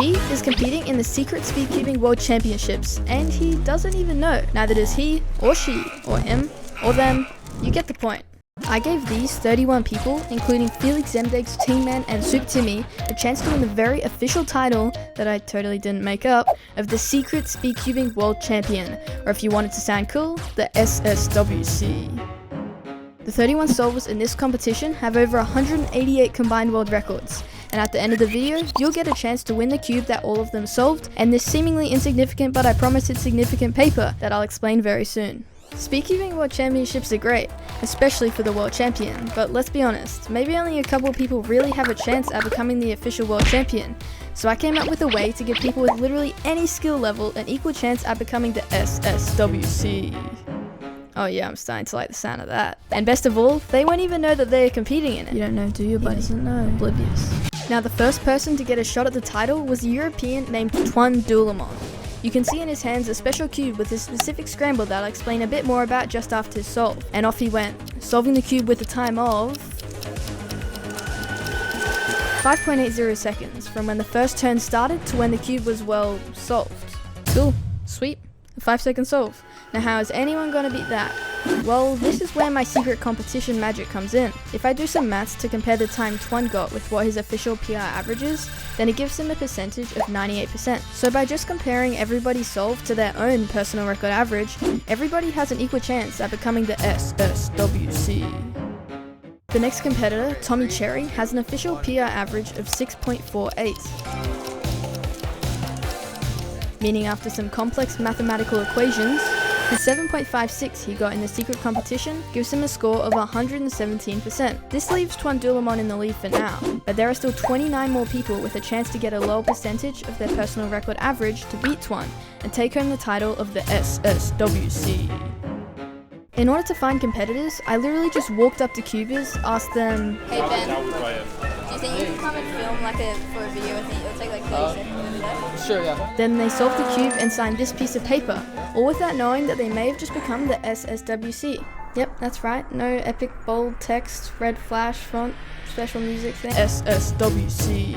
He is competing in the Secret Speedcubing World Championships, and he doesn't even know. Neither does he, or she, or him, or them. You get the point. I gave these 31 people, including Felix Zemdeg's Teamman and Soup Timmy, a chance to win the very official title, that I totally didn't make up, of the Secret Speedcubing World Champion, or if you want it to sound cool, the SSWC. The 31 solvers in this competition have over 188 combined world records, and at the end of the video, you'll get a chance to win the cube that all of them solved, and this seemingly insignificant but I promise it's significant paper that I'll explain very soon. Speedcubing World Championships are great, especially for the World Champion, but let's be honest, maybe only a couple of people really have a chance at becoming the official World Champion, so I came up with a way to give people with literally any skill level an equal chance at becoming the SSWC. Oh yeah, I'm starting to like the sound of that. And best of all, they won't even know that they are competing in it. You don't know, do you, buddy? He doesn't know. Oblivious. Now the first person to get a shot at the title was a European named Twan Dulamon. You can see in his hands a special cube with a specific scramble that I'll explain a bit more about just after his solve. And off he went, solving the cube with a time of 5.80 seconds from when the first turn started to when the cube was, well, solved. Cool, sweet, a 5-second solve. Now how is anyone gonna beat that? Well, this is where my secret competition magic comes in. If I do some maths to compare the time Twan got with what his official PR average is, then it gives him a percentage of 98%. So by just comparing everybody's solve to their own personal record average, everybody has an equal chance at becoming the SSWC. The next competitor, Tommy Cherry, has an official PR average of 6.48. Meaning after some complex mathematical equations, the 7.56 he got in the secret competition gives him a score of 117%. This leaves Twan Dulamon in the lead for now, but there are still 29 more people with a chance to get a lower percentage of their personal record average to beat Twan and take home the title of the SSWC. In order to find competitors, I literally just walked up to cubers, asked them, "Hey Ben, do you think you can come and film for a video with me? It'll take like 30 seconds. Sure, yeah." Then they solved the cube and signed this piece of paper, all without knowing that they may have just become the SSWC. Yep, that's right, no epic bold text, red flash font, special music thing. SSWC.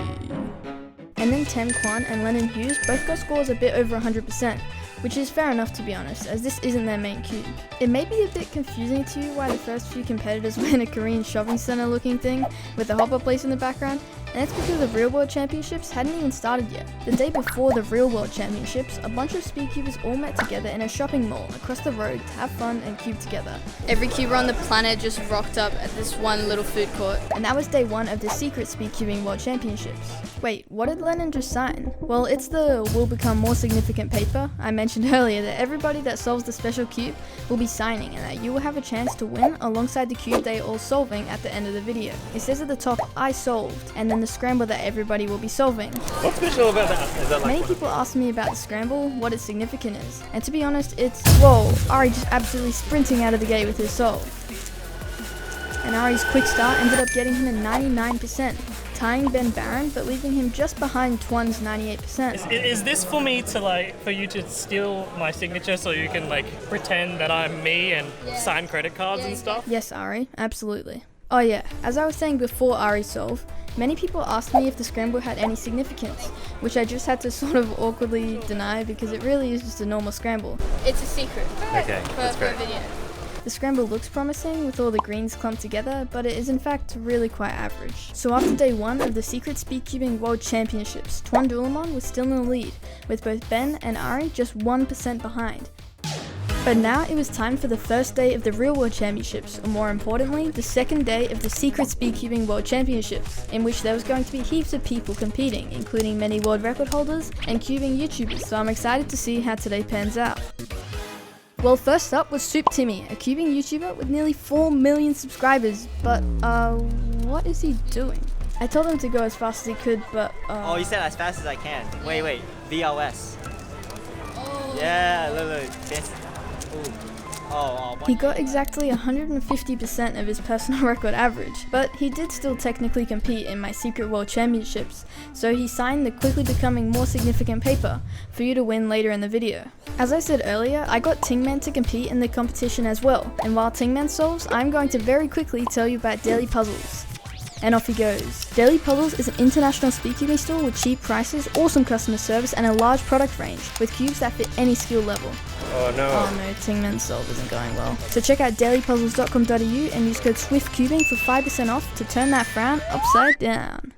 And then Tem Kwan and Lennon Hughes both got scores a bit over 100%, which is fair enough to be honest, as this isn't their main cube. It may be a bit confusing to you why the first few competitors were in a Korean shopping center looking thing with a hopper place in the background, and that's because the Real World Championships hadn't even started yet. The day before the Real World Championships, a bunch of speedcubers all met together in a shopping mall across the road to have fun and cube together. Every cuber on the planet just rocked up at this one little food court. And that was day one of the Secret Speedcubing World Championships. Wait, what did Lennon just sign? Well, it's the will become more significant paper I mentioned earlier that everybody that solves the special cube will be signing, and that you will have a chance to win alongside the cube they are all solving at the end of the video. It says at the top, "I solved," and then the scramble that everybody will be solving. What's special about that? Is that like many people ask me about the scramble, what its significance is, and to be honest, it's, whoa, Ari just absolutely sprinting out of the gate with his solve. And Ari's quick start ended up getting him a 99%, tying Ben Barron, but leaving him just behind Twan's 98%. Is this for me to for you to steal my signature so you can pretend that I'm me and sign credit cards and stuff? Yes, Ari, absolutely. Oh yeah, as I was saying before Ari's solve, many people asked me if the scramble had any significance, which I just had to sort of awkwardly deny because it really is just a normal scramble. It's a secret. Okay, that's great. For a video. The scramble looks promising with all the greens clumped together, but it is in fact really quite average. So after day one of the Secret Speedcubing World Championships, Twan Dulamon was still in the lead, with both Ben and Ari just 1% behind. But now it was time for the first day of the Real World Championships, or more importantly, the second day of the Secret Speedcubing World Championships, in which there was going to be heaps of people competing, including many world record holders and cubing YouTubers, so I'm excited to see how today pans out. Well, first up was Soup Timmy, a cubing YouTuber with nearly 4 million subscribers, but what is he doing? I told him to go as fast as he could, but Oh, you said as fast as I can. Wait, VLS. Oh. Yeah, look. This. He got exactly 150% of his personal record average, but he did still technically compete in my Secret World Championships, so he signed the quickly becoming more significant paper for you to win later in the video. As I said earlier, I got Tingman to compete in the competition as well, and while Tingman solves, I'm going to very quickly tell you about daily puzzles. And off he goes. Daily Puzzles is an international speedcubing store with cheap prices, awesome customer service, and a large product range, with cubes that fit any skill level. Oh no. Oh no, Tingman's solve isn't going well. So check out dailypuzzles.com.au and use code SWIFTCubing for 5% off to turn that frown upside down.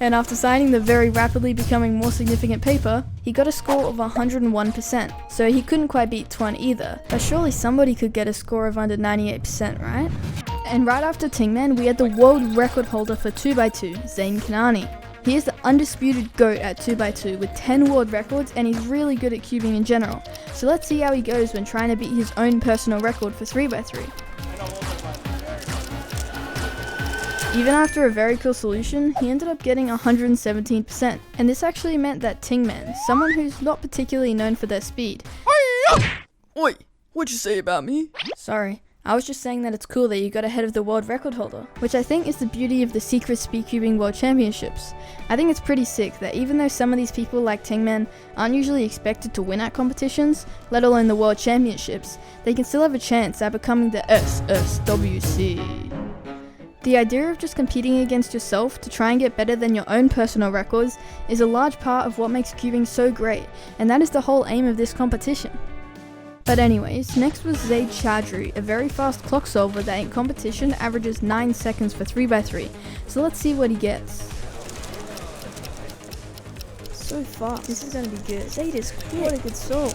And after signing the very rapidly becoming more significant paper, he got a score of 101%, so he couldn't quite beat Twan either, but surely somebody could get a score of under 98%, right? And right after Tingman, we had the world record holder for 2x2, Zain Kanani. He is the undisputed GOAT at 2x2 with 10 world records, and he's really good at cubing in general, so let's see how he goes when trying to beat his own personal record for 3x3. Even after a very cool solution, he ended up getting 117%, and this actually meant that Tingman, someone who's not particularly known for their speed. Oi, what'd you say about me? Sorry, I was just saying that it's cool that you got ahead of the world record holder, which I think is the beauty of the Secret Speedcubing World Championships. I think it's pretty sick that even though some of these people like Tingman aren't usually expected to win at competitions, let alone the World Championships, they can still have a chance at becoming the SSWC. The idea of just competing against yourself to try and get better than your own personal records is a large part of what makes cubing so great, and that is the whole aim of this competition. But anyways, next was Zaid Chaudhry, a very fast clock solver that in competition averages 9 seconds for 3x3, so let's see what he gets. So fast, this is gonna be good. Zaid is quick. What a good solve.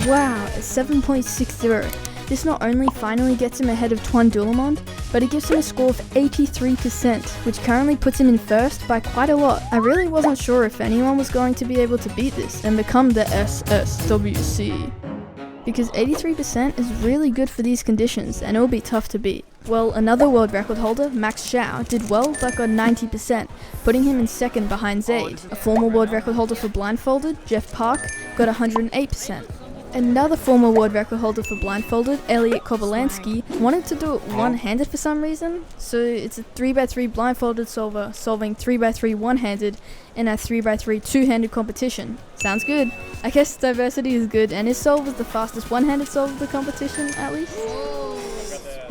Wow, a 7.60. This not only finally gets him ahead of Twan Dulamond, but it gives him a score of 83%, which currently puts him in first by quite a lot. I really wasn't sure if anyone was going to be able to beat this and become the SSWC, because 83% is really good for these conditions and it will be tough to beat. Well, another world record holder, Max Xiao, did well but got 90%, putting him in second behind Zaid. A former world record holder for blindfolded, Jeff Park, got 108%. Another former world record holder for blindfolded, Elliot Kobolansky, wanted to do it one-handed for some reason, so it's a 3x3 blindfolded solver solving 3x3 one-handed in a 3x3 two-handed competition. Sounds good. I guess diversity is good, and his solve was the fastest one-handed solve of the competition, at least.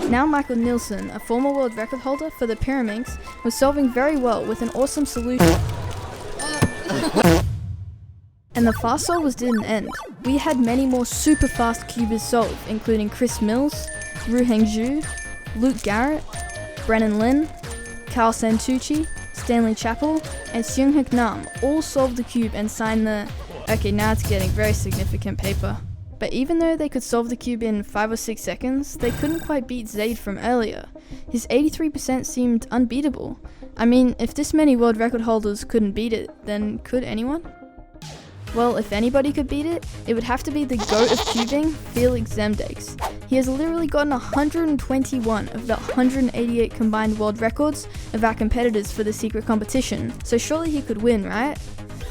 Now Michael Nielsen, a former world record holder for the Pyraminx, was solving very well with an awesome solution. And the fast solvers didn't end. We had many more super fast cubers solve, including Chris Mills, Ruheng Zhu, Luke Garrett, Brennan Lin, Carl Santucci, Stanley Chappell, and Seung Hook Nam all solved the cube and signed the... Okay, now it's getting very significant paper. But even though they could solve the cube in 5 or 6 seconds, they couldn't quite beat Zaid from earlier. His 83% seemed unbeatable. I mean, if this many world record holders couldn't beat it, then could anyone? Well, if anybody could beat it, it would have to be the GOAT of cubing, Felix Zemdegs. He has literally gotten 121 of the 188 combined world records of our competitors for the secret competition, so surely he could win, right?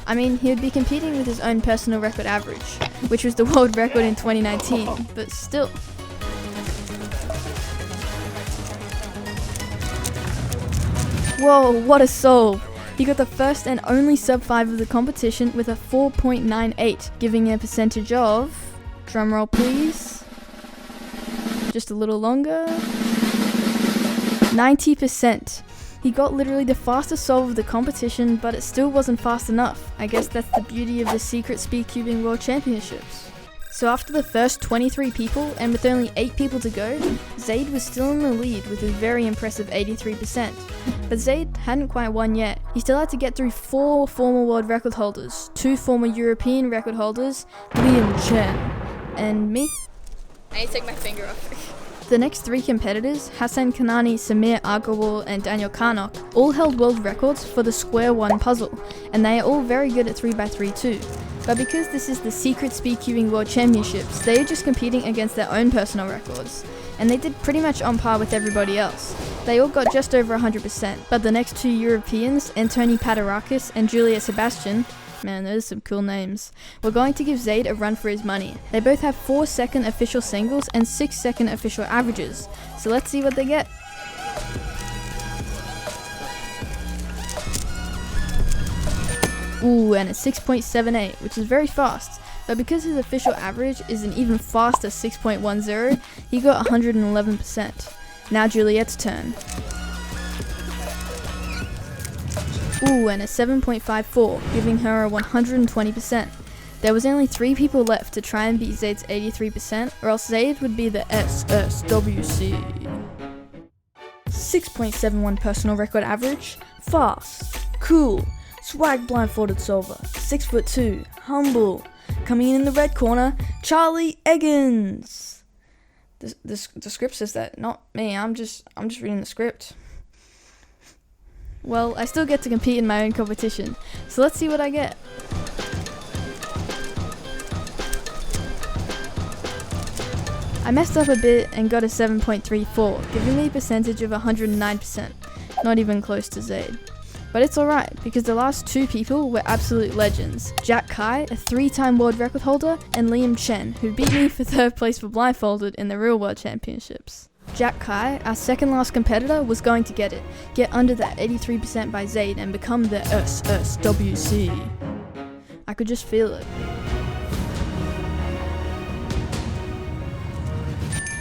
I mean, he would be competing with his own personal record average, which was the world record in 2019, but still. Whoa, what a solve! He got the first and only sub-5 of the competition with a 4.98, giving a percentage of, drumroll please, just a little longer, 90%. He got literally the fastest solve of the competition, but it still wasn't fast enough. I guess that's the beauty of the Secret Speedcubing World Championships. So after the first 23 people, and with only 8 people to go, Zaid was still in the lead with a very impressive 83%. But Zaid hadn't quite won yet. He still had to get through 4 former world record holders, 2 former European record holders, Liam Chen, and me. I need to take my finger off. The next 3 competitors, Hassan Kanani, Samir Agarwal and Daniel Karnok, all held world records for the Square 1 puzzle, and they are all very good at 3x3 too. But because this is the Secret Speedcubing World Championships, they are just competing against their own personal records, and they did pretty much on par with everybody else. They all got just over 100%, but the next 2 Europeans, Antoni Paterakis and Julia Sebastian, man, those are some cool names, we're going to give Zaid a run for his money. They both have 4-second official singles and 6-second official averages, so let's see what they get. Ooh, and a 6.78, which is very fast, but because his official average is an even faster 6.10, he got 111%. Now Juliet's turn. Ooh, and a 7.54, giving her a 120%. There was only 3 people left to try and beat Zaid's 83%, or else Zaid would be the SSWC. 6.71 personal record average, fast, cool, swag blindfolded solver, 6'2", humble. Coming in the red corner, Charlie Eggins. The script says that, not me. I'm just reading the script. Well, I still get to compete in my own competition, so let's see what I get. I messed up a bit and got a 7.34, giving me a percentage of 109%, not even close to Zaid. But it's alright, because the last 2 people were absolute legends. Jack Kai, a 3-time world record holder, and Liam Chen, who beat me for 3rd place for blindfolded in the real world championships. Jack Kai, our second last competitor, was going to get under that 83% by Zaid and become the SSWC. I could just feel it.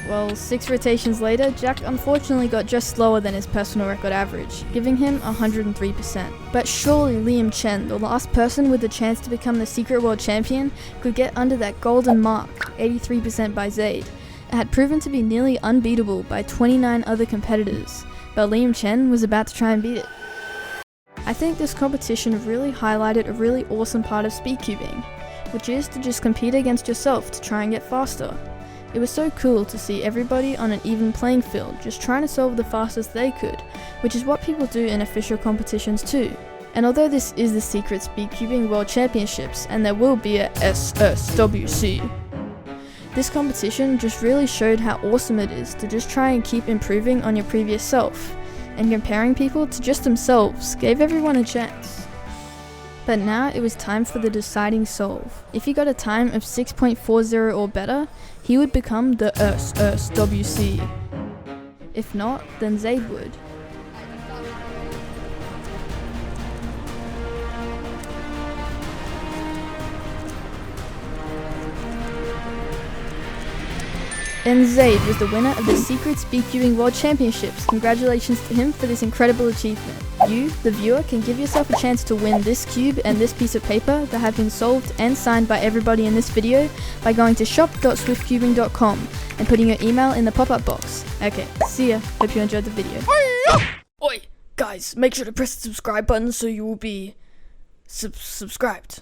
Well, 6 rotations later, Jack unfortunately got just slower than his personal record average, giving him 103%. But surely Liam Chen, the last person with the chance to become the Secret World Champion, could get under that golden mark, 83% by Zaid. It had proven to be nearly unbeatable by 29 other competitors, but Liam Chen was about to try and beat it. I think this competition really highlighted a really awesome part of speedcubing, which is to just compete against yourself to try and get faster. It was so cool to see everybody on an even playing field just trying to solve the fastest they could, which is what people do in official competitions too. And although this is the Secret Speedcubing World Championships and there will be a SSWC, this competition just really showed how awesome it is to just try and keep improving on your previous self, and comparing people to just themselves gave everyone a chance. But now it was time for the deciding solve. If he got a time of 6.40 or better, he would become the SSWC. If not, then Zaid would. And Zaid was the winner of the Secret Speedcubing World Championships. Congratulations to him for this incredible achievement. You, the viewer, can give yourself a chance to win this cube and this piece of paper that have been solved and signed by everybody in this video by going to shop.swiftcubing.com and putting your email in the pop-up box. Okay, see ya. Hope you enjoyed the video. Oi, guys, make sure to press the subscribe button so you will be subscribed.